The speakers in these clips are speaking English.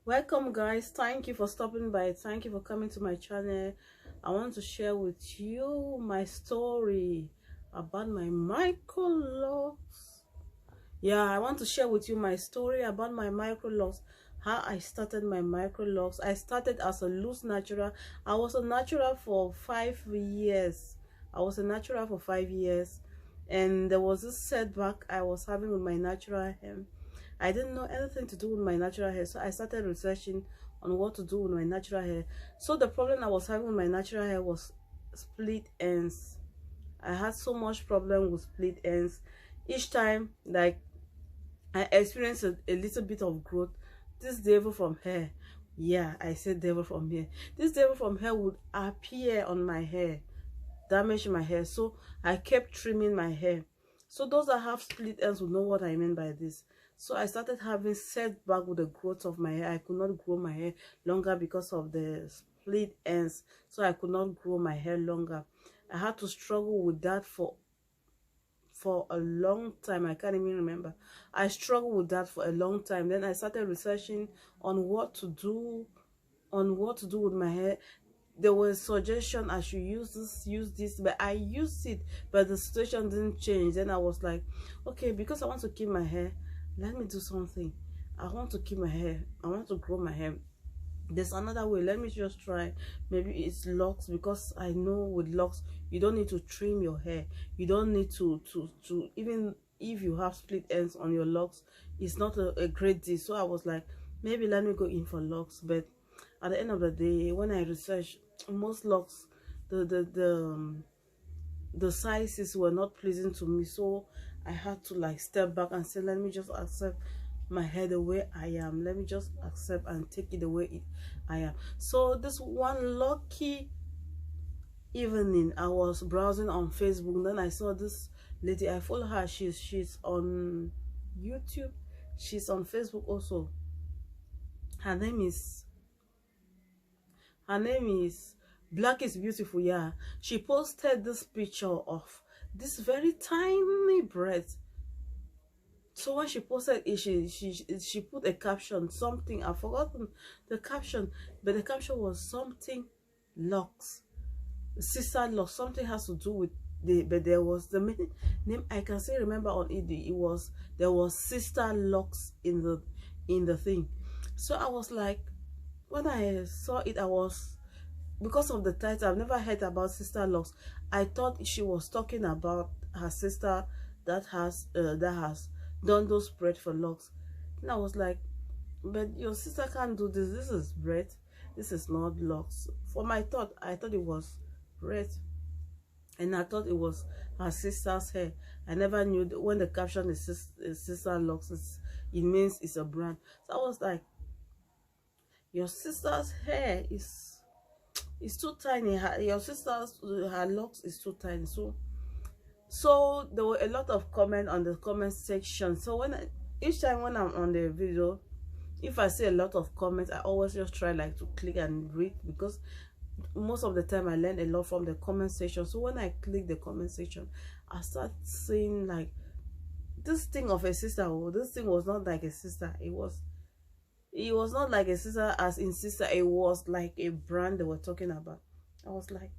Welcome guys, thank you for stopping by, thank you for coming to my channel. I want to share with you my story about my microlocs. I want to share with you my story about my microlocs, how I started my microlocs. I started as a loose natural. I was a natural for 5 years. And there was this setback I was having with my natural hair. I didn't know anything to do with my natural hair, so I started researching on what to do with my natural hair. So the problem I was having with my natural hair was split ends. I had so much problem with split ends. Each time, like, I experienced a little bit of growth. This devil from hair, I said devil from hair. This devil from hair would appear on my hair, damage my hair. So I kept trimming my hair. So those that have split ends will know what I mean by this. So I started having setback with the growth of my hair. I could not grow my hair longer because of the split ends. So I could not grow my hair longer. I had to struggle with that for a long time. I can't even remember. I struggled with that for a long time. Then I started researching on what to do with my hair. There was a suggestion I should use this, but I used it, but the situation didn't change. Then I was like, okay, because I want to keep my hair, let me do something. I want to keep my hair, I want to grow my hair. There's another way. Let me just try. Maybe it's locks, because I know with locks you don't need to trim your hair. You don't need to even if you have split ends on your locks, it's not a great deal. So I was like, maybe let me go in for locks. But at the end of the day, when I researched, most locks, the sizes were not pleasing to me. So I had to like step back and say, let me just accept my hair the way I am. Let me just accept and take it the way I am. So this one lucky evening, I was browsing on Facebook. Then I saw this lady. I follow her. She's on YouTube. She's on Facebook also. Her name is Black is Beautiful. She posted this picture of this very tiny breast. So when she posted it, she put a caption, something, I've forgotten the caption, but the caption was something locks, sister locks, something has to do with but there was the name I can still remember on it. There was sister locks in the thing. So I was like, when I saw it, because of the title, I've never heard about sister locks. I thought she was talking about her sister that has done those bread for locks. And I was like, but your sister can't do this. This is bread. This is not locks. For my thought, I thought it was bread, and I thought it was her sister's hair. I never knew that when the caption is sister locks, it means it's a brand. So I was like, your sister's hair is too tiny. Your sister's her locks is too tiny. So there were a lot of comments on the comment section. So each time when I'm on the video, if I see a lot of comments, I always just try like to click and read, because most of the time I learn a lot from the comment section. So when I click the comment section, I start seeing like this thing of a sister. Oh, this thing was not like a sister. It was not like a sister as in sister. It was like a brand they were talking about. I was like,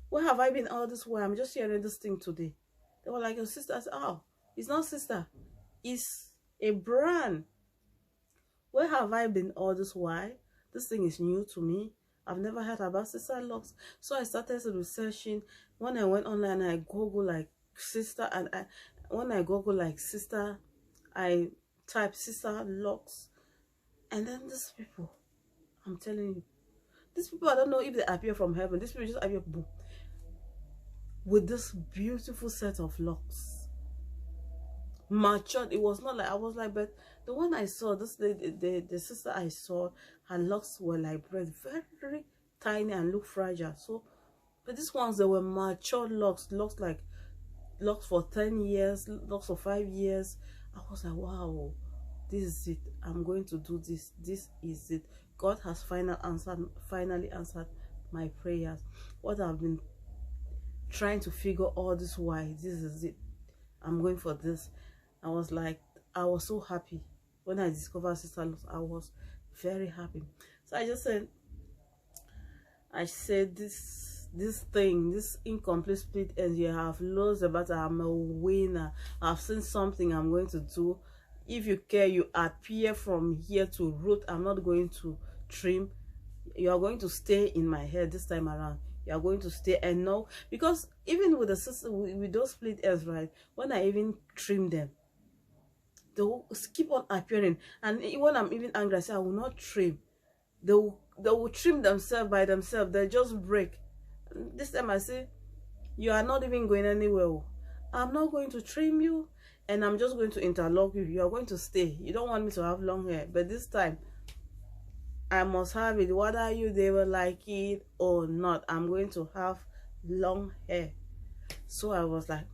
where have I been all this while? I'm just hearing this thing today. They were like, your sister. I said, oh, it's not sister, it's a brand. Where have I been all this while? This thing is new to me. I've never heard about sister locks. So I started researching. When I went online, I Google like sister, and when I Google like sister, I type sister locks, and then these people, I'm telling you, these people, I don't know if they appear from heaven. These people just appear, boom, with this beautiful set of locks, matured. It was not like, I was like, but the one I saw, this the sister I saw, her locks were like bread, very tiny and look fragile. So but these ones, they were matured locks like locks for 10 years, locks for 5 years. I was like, wow, this is it. I'm going to do this. This is it. God has finally answered my prayers. What I've been trying to figure all this while, this is it. I'm going for this. I was like, I was so happy when I discovered sister locks. I was very happy. So I said this thing, this incomplete split ends, you have lost the battle. I'm a winner. I've seen something I'm going to do. If you care, you appear from here to root. I'm not going to trim. You are going to stay in my head this time around. You are going to stay. And no, because even with the system, with those split ends, right, when I even trim them, they will keep on appearing. And when I'm even angry, I say I will not trim. They will trim themselves by themselves. They just break. This time I say, you are not even going anywhere. I'm not going to trim you, and I'm just going to interlock you. You are going to stay. You don't want me to have long hair, but this time I must have it, whether they will like it or not. I'm going to have long hair. So I was like,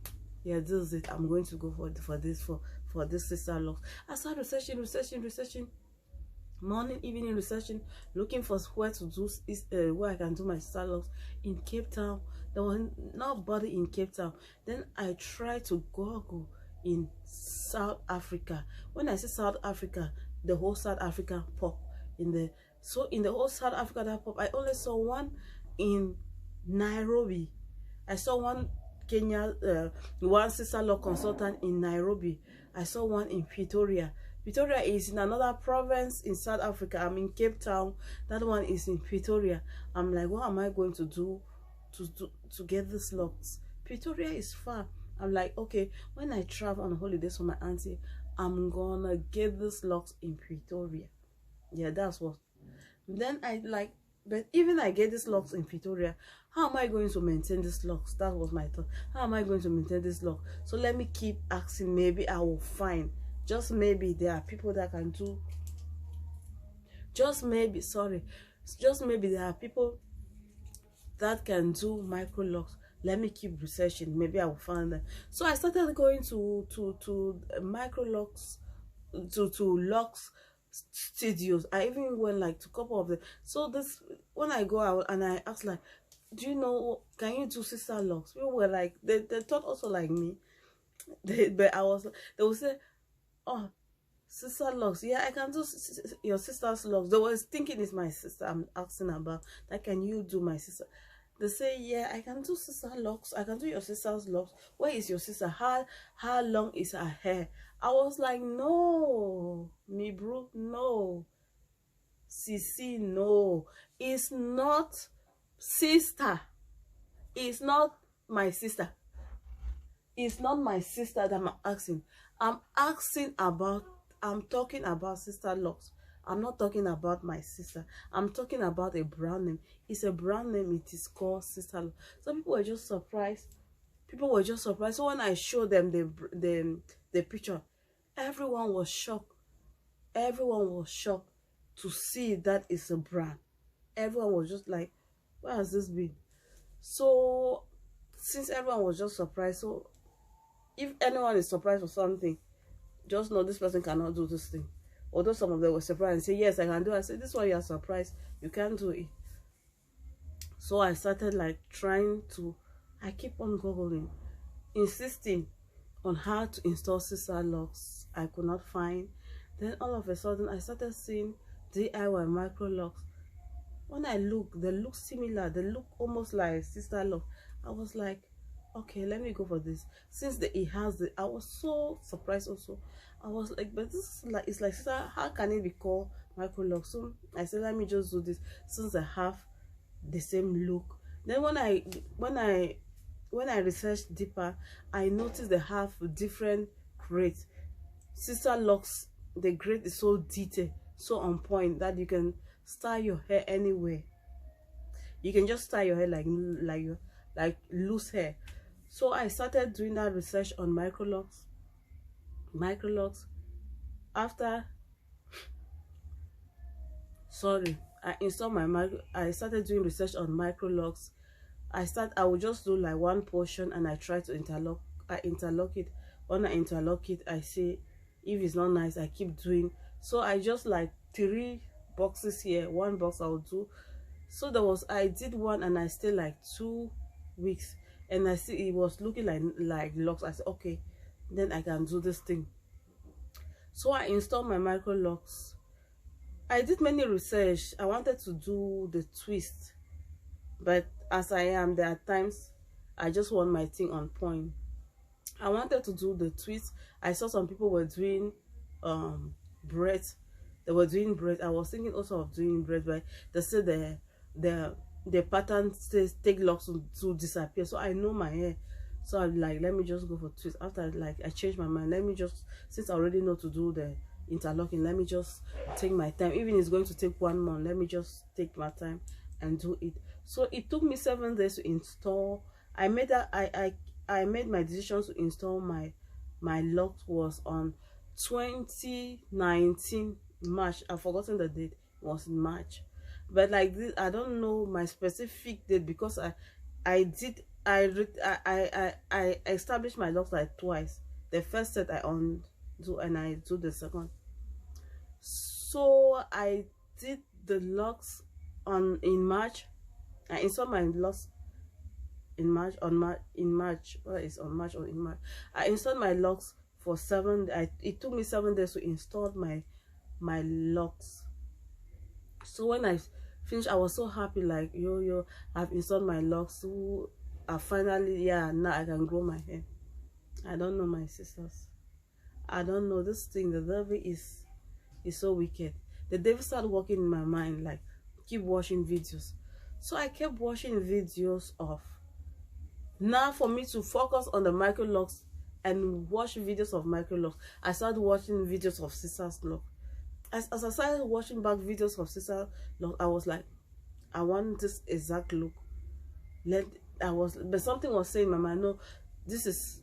yeah, this is it. I'm going to go for this sister locks. I started researching. Morning, evening researching, looking for where to do where I can do my sister locks in Cape Town. There was nobody in Cape Town. Then I tried to Google in South Africa. When I say South Africa, the whole South Africa pop in the whole South Africa that pop. I only saw one in Nairobi. I saw one one sister lock consultant in Nairobi. I saw one in Pretoria. Pretoria is in another province in South Africa. I'm in Cape Town. That one is in Pretoria. I'm like, what am I going to do to get these locks? Pretoria is far. I'm like, okay, when I travel on holidays for my auntie, I'm gonna get these locks in Pretoria. Yeah, that's what. Then I like, but even I get these locks in Pretoria, how am I going to maintain these locks? That was my thought. How am I going to maintain this lock? So let me keep asking. Maybe I will find. Just maybe there are people that can do. Just maybe there are people that can do microlocs. Let me keep researching. Maybe I will find them. So I started going to microlocs, to locks studios. I even went like to a couple of them. So this, when I go out and I ask like, do you know, can you do sister locks? People were like, they thought also like me. But they would say, oh, sister locks, yeah, I can do your sister's locks. They was thinking it's my sister I'm asking about. That, can you do my sister? They say, yeah, I can do sister locks. I can do your sister's locks. Where is your sister? How long is her hair? I was like, no, me bro, no. Sisi, no. It's not sister. It's not my sister. It's not my sister that I'm asking. I'm talking about sister locks. I'm not talking about my sister. I'm talking about a brand name. It's a brand name. It is called sister lock. So people were just surprised. So when I showed them the picture, everyone was shocked. Everyone was shocked to see that it's a brand. Everyone was just like, where has this been? So since everyone was just surprised, so if anyone is surprised for something, just know this person cannot do this thing. Although some of them were surprised and say, yes, I can do it. I said, this one you are surprised, you can't do it. So I started like I keep on Googling, insisting on how to install sister locks. I could not find. Then all of a sudden, I started seeing DIY microlocs. When I look, they look similar. They look almost like sister lock. I was like, okay, let me go for this. Since I was so surprised also. I was like, but this is like, it's like, sister, how can it be called microloc? So I said, let me just do this since I have the same look. Then when I researched deeper, I noticed they have different grades. Sister locks, the grade is so detailed, so on point, that you can style your hair anywhere. You can just style your hair like loose hair. So I started doing that research on microlocs. After, I started doing research on microlocs. I would just do like one portion and I try to interlock. I interlock it. When I interlock it, I say, if it's not nice, I keep doing. So I just like 3 boxes here, 1 box I'll do. So I did one and I stayed like 2 weeks, and I see it was looking like locks. I said, okay, then I can do this thing. So I installed my microlocs. I did many research. I wanted to do the twist, but as I am, there are times I just want my thing on point. I wanted to do the twist. I saw some people were doing um bread. They were doing bread. I was thinking also of doing bread, but they said the the pattern says take locks to disappear. So I know my hair. So I'm like, let me just go for twist. After like I changed my mind, let me just, since I already know to do the interlocking, let me just take my time. Even if it's going to take 1 month, let me just take my time and do it. So it took me 7 days to install. I made that I made my decision to install my lock was on 2019 March. I've forgotten the date. It was in March. But like this, I don't know my specific date because I did I established my locks like twice. The first set I undo and I do the second. So I did the locks on in March. I installed my locks in March in March. What is on March or in March? I installed my locks for 7. It took me 7 days to install my locks. So when I finished, I was so happy, like yo, I've installed my locks. So I finally, yeah, now I can grow my hair. I don't know, my sisters. I don't know, this thing, the devil is so wicked. The devil started working in my mind, like keep watching videos. So I kept watching videos of, now for me to focus on the microlocs and watch videos of microlocs, I started watching videos of sisters lock. As I started watching back videos of sisters lock, I was like, I want this exact look. But something was saying in my mind, no, this is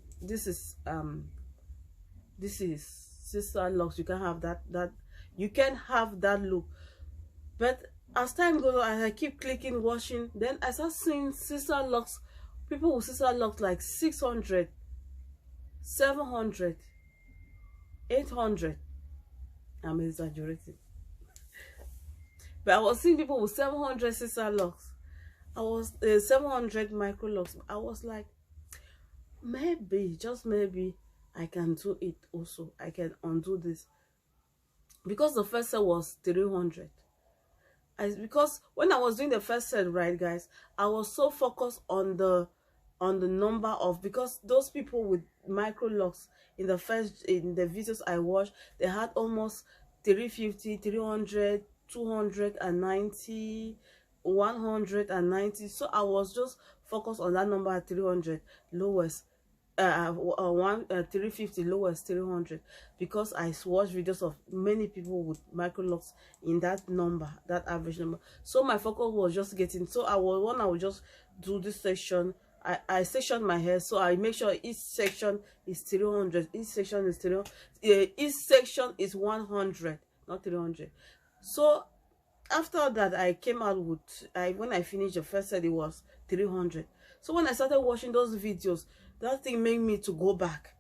sister locks. You can't have that you can have that look. But as time goes on, I keep clicking, watching, then I start seeing sister locks, people with sister locks like 600, 700, 800. I'm exaggerating, but I was seeing people with 700 sister locks. I was 700 microlocs. I was like, maybe, just maybe, I can do it also. I can undo this, because the first set was 300. Because when I was doing the first set, right, guys, I was so focused on the number of, because those people with microlocs in the videos I watched, they had almost 350, 300, 290, 190. So I was just focused on that number at 300 lowest, 350 lowest, 300, because I watched videos of many people with microlocs in that number, that average number. So my focus was just getting, so I would just do this section. I sectioned my hair, so I make sure each section is 300, each section is 300, each section is 100, not 300. So after that, I came out with, when I finished the first set, it was 300. So when I started watching those videos, that thing made me to go back.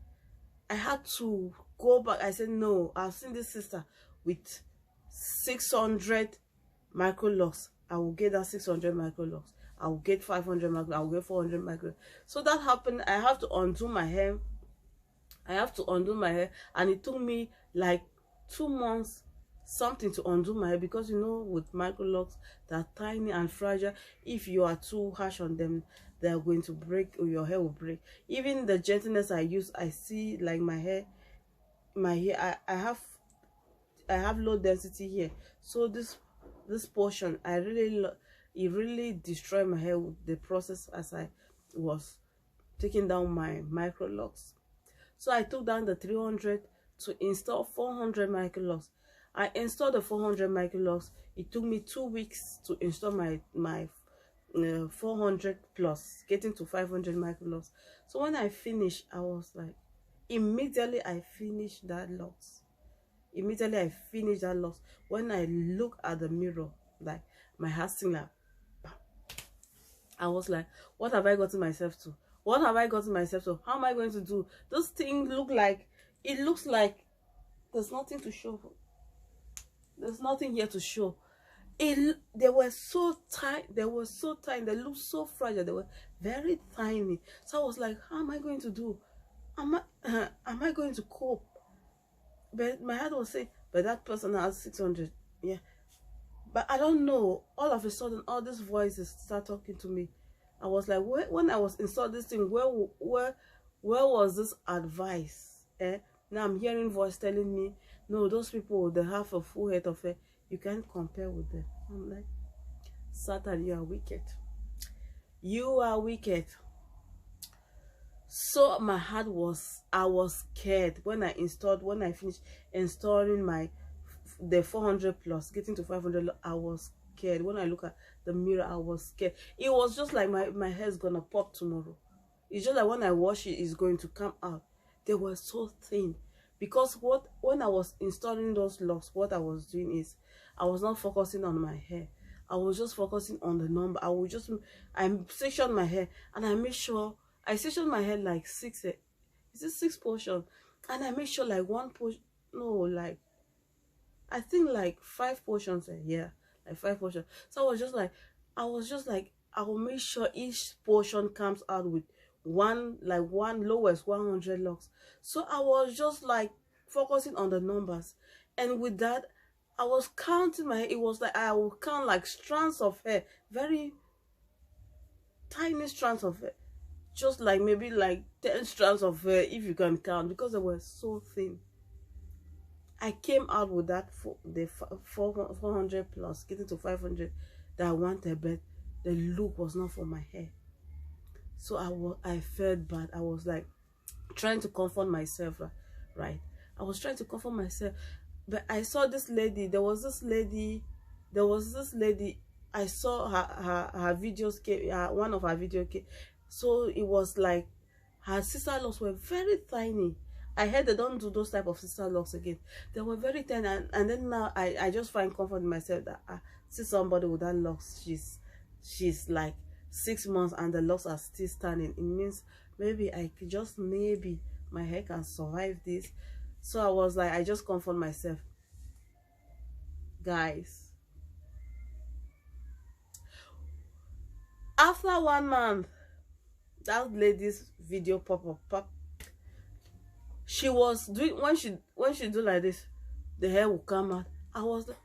I had to go back. I said, no, I've seen this sister with 600 microlocs. I will get that 600 microlocs. I will get 500 microlocs. I will get 400 microlocs. So that happened. I have to undo my hair. And it took me like 2 months something to undo my hair, because you know, with microlocs, they're tiny and fragile. If you are too harsh on them, they're going to break, or your hair will break. Even the gentleness I use, I see like my hair, I have low density here, so this portion, it really destroyed my hair with the process as I was taking down my microlocs. So I took down the 300 to install 400 microlocs. I installed the 400 microlocs. It took me 2 weeks to install my 400 plus, getting to 500 microlocs. So when I finished, I was like, immediately I finished that locks. When I look at the mirror, like my heart sing like, I was like, what have I gotten myself to? How am I going to do this thing? It looks like there's nothing to show. There's nothing here to show. They were so tight. They looked so fragile. They were very tiny. So I was like, how am I going to do? Am I going to cope? But my heart was saying, but that person has 600. Yeah, But I don't know, all of a sudden all these voices start talking to me. I was like, when I was installed this thing, where was this advice? Now I'm hearing voice telling me, no, those people, they have a full head of hair, you can't compare with them. I'm like, Satan, you are wicked. You are wicked. So my heart was, I was scared when I finished installing the 400 plus, getting to 500. I was scared. When I look at the mirror, I was scared. It was just like my hair's gonna pop tomorrow. It's just like when I wash it, it's going to come out. They were so thin. Because when I was installing those locks, what I was doing is I was not focusing on my hair. I was just focusing on the number. I sectioned my hair, and I made sure I sectioned my hair like six. Is it 6 portions? And I made sure like one portion. No, like I think like 5 portions. Yeah, like 5 portions. So I was just like, I will make sure each portion comes out with one lowest 100 locks. So I was just like focusing on the numbers, and with that I was counting my hair. It was like I will count like strands of hair, very tiny strands of hair, just like maybe like 10 strands of hair if you can count, because they were so thin. I came out with that for the 400 plus, getting to 500 that I wanted, but the look was not for my hair. So I felt bad. I was like trying to comfort myself, right? I was trying to comfort myself, but I saw this lady. There was this lady. I saw her videos came. One of her videos came. So it was like her sister locks were very tiny. I heard they don't do those type of sister locks again. They were very tiny, and then now I just find comfort in myself that I see somebody with that locks. She's like 6 months and the locks are still standing. It means maybe maybe my hair can survive this. So I was like, I just comfort myself, guys. After 1 month, that lady's video pop. She was doing, when she do like this, the hair will come out. I was like,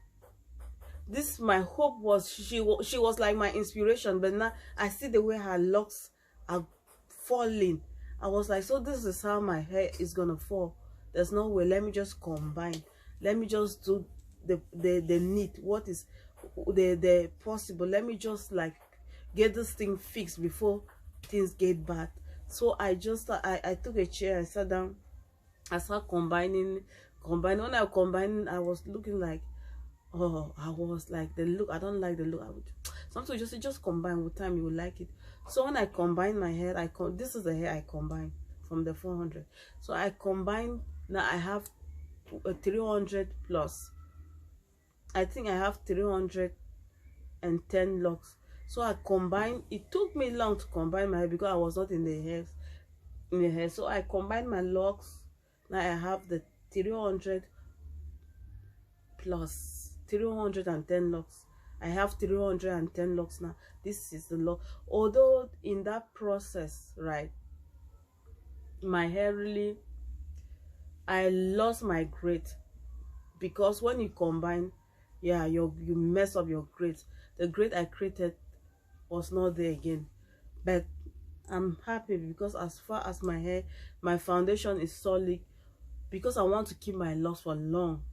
this, my hope was she was like my inspiration, but now I see the way her locks are falling. I was like, so this is how my hair is gonna fall. There's no way. Let me just combine. Let me just do the neat. What is the possible? Let me just like get this thing fixed before things get bad. So I took a chair, I sat down, I started combining. When I was combining, I was looking like, oh, I was like, the look, I don't like the look. I would sometimes just combine. With time you will like it. So when I combine my hair, this is the hair I combine from the 400. So I combine. Now I have a 300 plus. I think I have 310 locks. So I combine. It took me long to combine my hair because I was not in the hair. So I combined my locks. Now I have the 300 plus 310 locks. I have 310 locks now. This is the lock. Although in that process, right, my hair really, I lost my grade, because when you combine, yeah, you mess up your grades. The grade I created was not there again. But I'm happy because as far as my hair, my foundation is solid, because I want to keep my locks for long.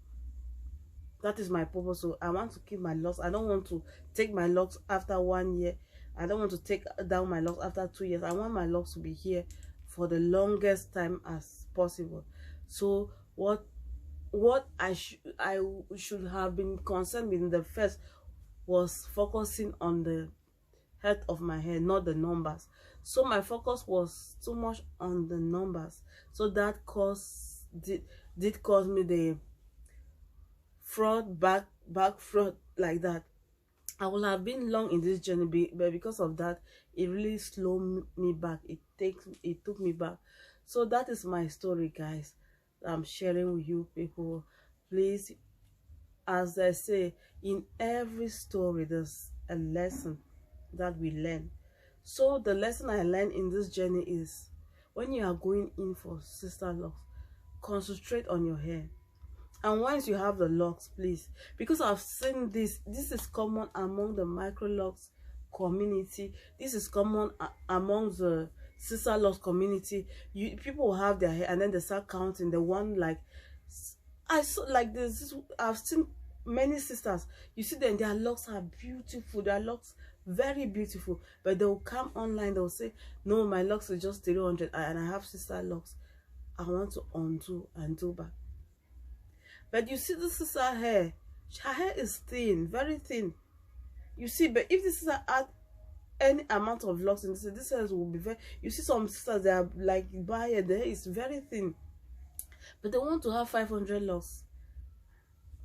That is my purpose. So I want to keep my locks. I don't want to take my locks after 1 year. I don't want to take down my locks after 2 years. I want my locks to be here for the longest time as possible. So what I should have been concerned with in the first was focusing on the health of my hair, not the numbers. So my focus was too much on the numbers. So that did cause me the fraud, back fraud like that. I would have been long in this journey, but because of that, it really slowed me back. It took me back. So that is my story, guys. I'm sharing with you people. Please, as I say, in every story there's a lesson that we learn. So the lesson I learned in this journey is, when you are going in for sister locks, concentrate on your hair. And once you have the locks, please, because I've seen this is common among the microlocs community. This is common among the sister locks community. People will have their hair and then they start counting the one, like, I saw like this. I've seen many sisters. You see them, their locks are beautiful. Their locks very beautiful. But they'll come online. They'll say, "No, my locks is just 300, and I have sister locks. I want to undo and do back." But you see the sister hair. Her hair is thin, very thin. You see, but if this sister add any amount of locks in this hair will be very. You see some sisters that are like by hair, the hair is very thin, but they want to have 500 locks.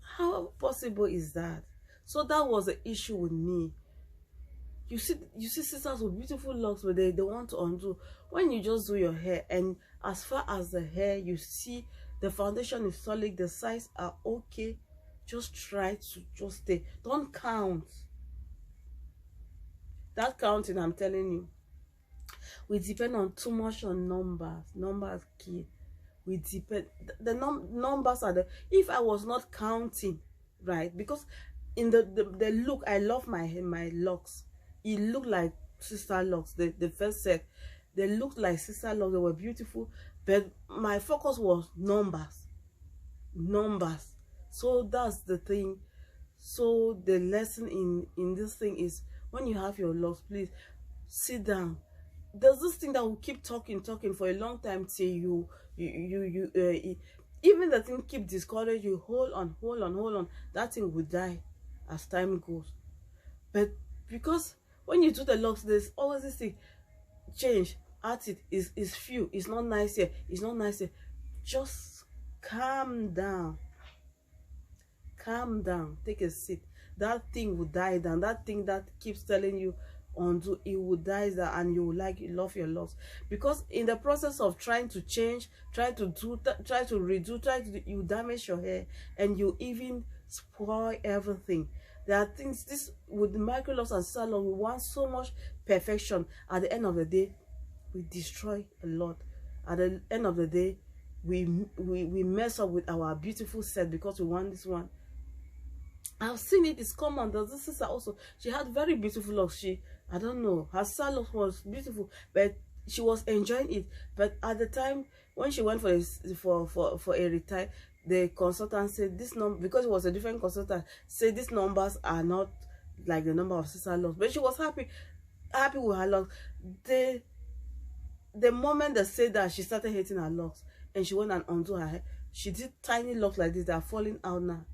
How possible is that? So that was the issue with me. You see sisters with beautiful locks, but they want to undo. When you just do your hair, and as far as the hair, you see the foundation is solid, the size are okay, just try to just stay. Don't count. That counting, I'm telling you, we depend on too much on numbers. Numbers key. We depend. The numbers are the. If I was not counting, right? Because in the look, I love my locks. It looked like sister locks. The first set, they looked like sister locks. They were beautiful, but my focus was numbers. So that's the thing. So the lesson in this thing is, when you have your locks, please sit down. There's this thing that will keep talking for a long time till you even the thing keep discourage you. Hold on. That thing will die as time goes. But because when you do the locks, there's always this thing, change at it is few, it's not nice here, it's not nice here. Just calm down, take a seat. That thing will die down. That thing that keeps telling you undo, it will die down, and you will love your locks. Because in the process of trying to change, try to redo, you damage your hair, and you even spoil everything. There are things, this with the microlocs and sister locks, we want so much perfection. At the end of the day, we destroy a lot. At the end of the day, we mess up with our beautiful set because we want this one. I've seen it. It's common. There's this sister also. She had very beautiful locks. I don't know, her sister locks was beautiful, but she was enjoying it. But at the time when she went for a retire, the consultant said this number, because it was a different consultant, said these numbers are not like the number of sister locks. But she was happy with her locks. The moment they said that, she started hating her locks, and she went and undo her hair. She did tiny locks like this. They are falling out now.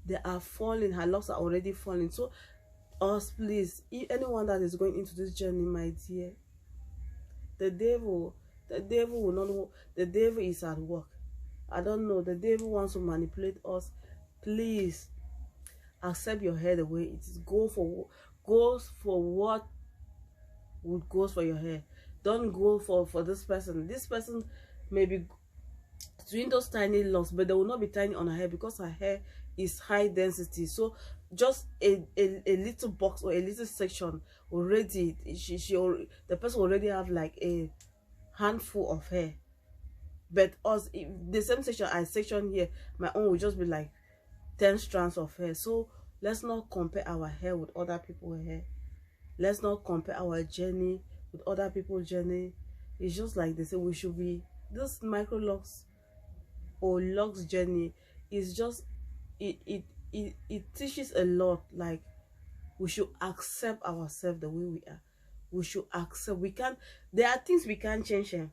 They are falling. Her locks are already falling. So us, please, anyone that is going into this journey, my dear, the devil will not work. The devil is at work. I don't know, the devil wants to manipulate us. Please accept your hair the way it is. Go for what would goes for your hair. Don't go for this person. This person may be doing those tiny locks, but they will not be tiny on her hair because her hair is high density. So just a little box or a little section already, the person already have like a handful of hair. But us, the same section I section here, my own will just be like 10 strands of hair. So let's not compare our hair with other people's hair. Let's not compare our journey with other people's journey. It's just like they say we should be. This microlocs or locks journey is just it teaches a lot. Like, we should accept ourselves the way we are. We should accept. There are things we can't change here.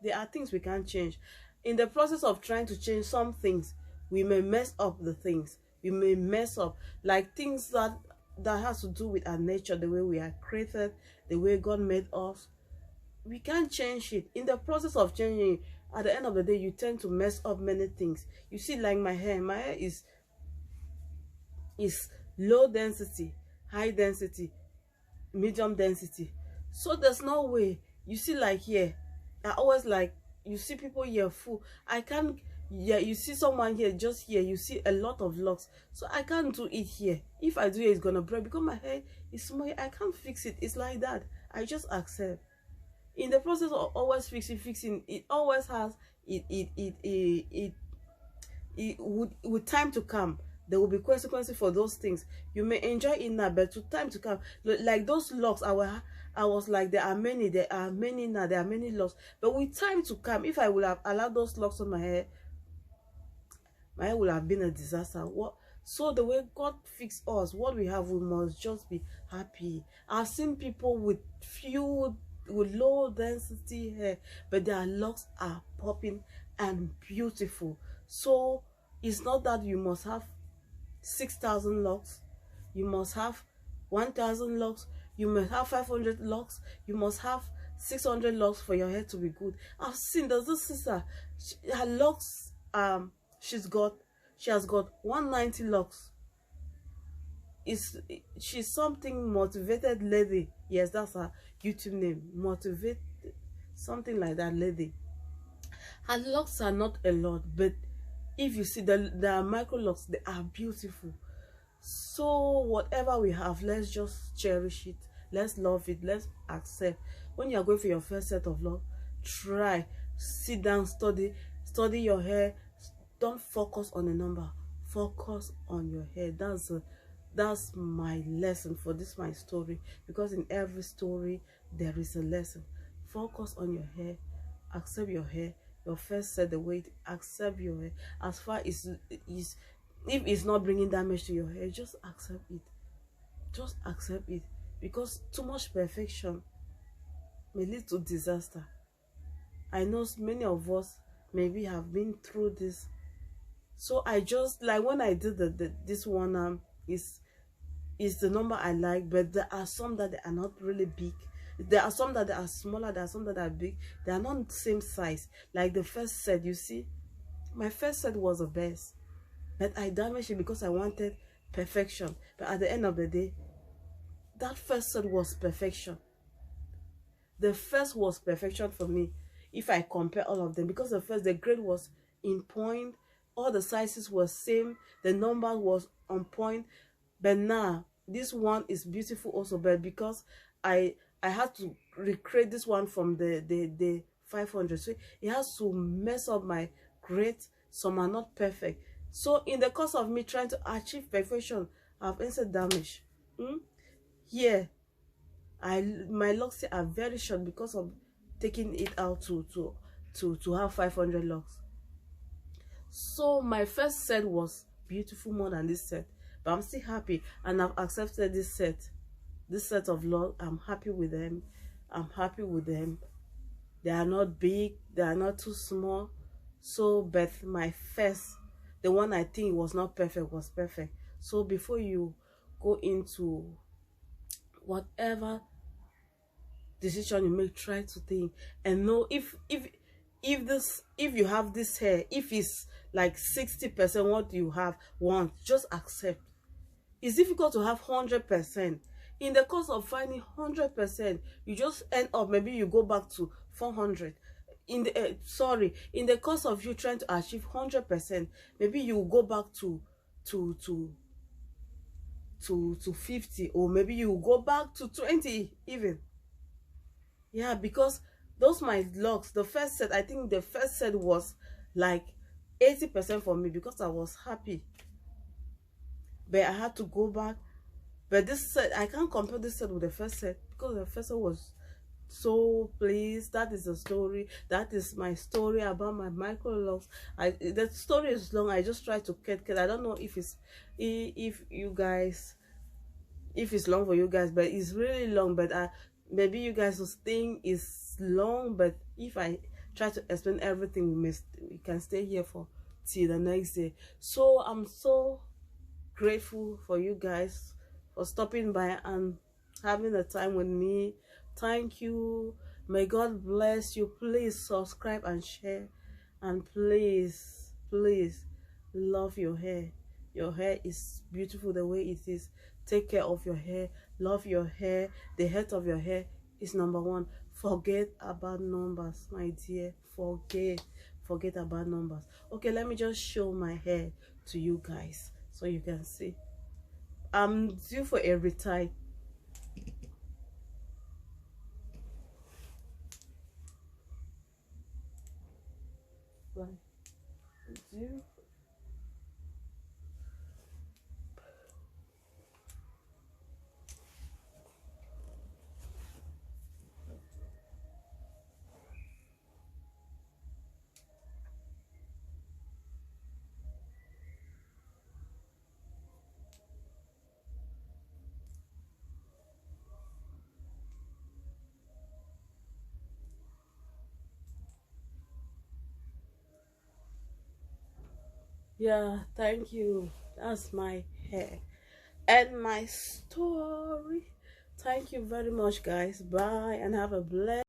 There are things we can't change. In the process of trying to change some things, we may mess up the things. We may mess up like things that has to do with our nature, the way we are created, the way God made us. We can't change it. In the process of changing, at the end of the day, you tend to mess up many things. You see, like my hair is low density, high density, medium density. So there's no way. You see, like here, I always like, you see people here full. I can't. Yeah, you see someone here, just here, you see a lot of locks. So I can't do it here. If I do it, it's gonna break because my hair is small. I can't fix it. It's like that. I just accept. In the process of always fixing, it always has it with time to come, there will be consequences for those things. You may enjoy it now, but to time to come, like those locks, I was like, there are many now, there are many locks. But with time to come, if I would have allowed those locks on my hair would have been a disaster. What? So the way God fixed us, what we have, we must just be happy. I've seen people with low density hair, but their locks are popping and beautiful. So it's not that you must have 6,000 locks, you must have 1,000 locks, you must have 500 locks, you must have 600 locks for your hair to be good. I've seen there's this sister, her locks, she has got 190 locks. She's something motivated lady. Yes, that's her YouTube name, motivate something like that lady. Her locks are not a lot, but if you see the micro locks, they are beautiful. So whatever we have, let's just cherish it, let's love it, let's accept. When you are going for your first set of locks, try, sit down, study your hair. Don't focus on a number, focus on your hair. That's my lesson for this, my story, because in every story there is a lesson. Focus on your hair, accept your hair. Your first set, the weight, accept your hair. As far as if it's not bringing damage to your hair, just accept it. Just accept it, because too much perfection may lead to disaster. I know many of us maybe have been through this. So I just, like when I did this one, is the number I like, but there are some that they are not really big. There are some that are smaller, there are some that are big. They are not the same size. Like the first set, you see, my first set was the best, but I damaged it because I wanted perfection. But at the end of the day, that first set was perfection. The first was perfection for me, if I compare all of them, because the grade was in point, all the sizes were same, the number was on point. But now this one is beautiful also, but because I had to recreate this one from the 500, so it has to mess up my grades. Some are not perfect. So in the course of me trying to achieve perfection, I've instant damage. Here, my locks are very short because of taking it out to have 500 locks. So my first set was beautiful more than this set, but I'm still happy, and I've accepted this set of locks. I'm happy with them. I'm happy with them. They are not big, they are not too small. So but my first, the one I think was not perfect, was perfect. So before you go into whatever decision you make, try to think and know if you have this hair, if it's like 60% what you want, just accept. It's difficult to have 100%. In the course of finding 100%, you just end up, maybe you go back to 400. In the course of you trying to achieve 100%, maybe you go back to 50, or maybe you go back to 20 even. Yeah, because those my locks, the first set, I think the first set was like 80% for me because I was happy. But I had to go back. But this set, I can't compare this set with the first set, because the first set was so pleased. That is the story. That is my story about my microlocs. The story is long. I just try to cut. I don't know if it's long for you guys, but it's really long. But maybe you guys will think it's long, but if I try to explain everything, we can stay here for till the next day. So I'm so grateful for you guys for stopping by and having a time with me. Thank you. May God bless you. Please subscribe and share, and please love your hair. Your hair is beautiful the way it is. Take care of your hair. Love your hair. The health of your hair is number one. Forget about numbers, my dear. Forget about numbers. Okay, let me just show my hair to you guys so you can see. I'm due for a retie. Due Yeah, thank you. That's my hair and my story. Thank you very much, guys. Bye and have a blessed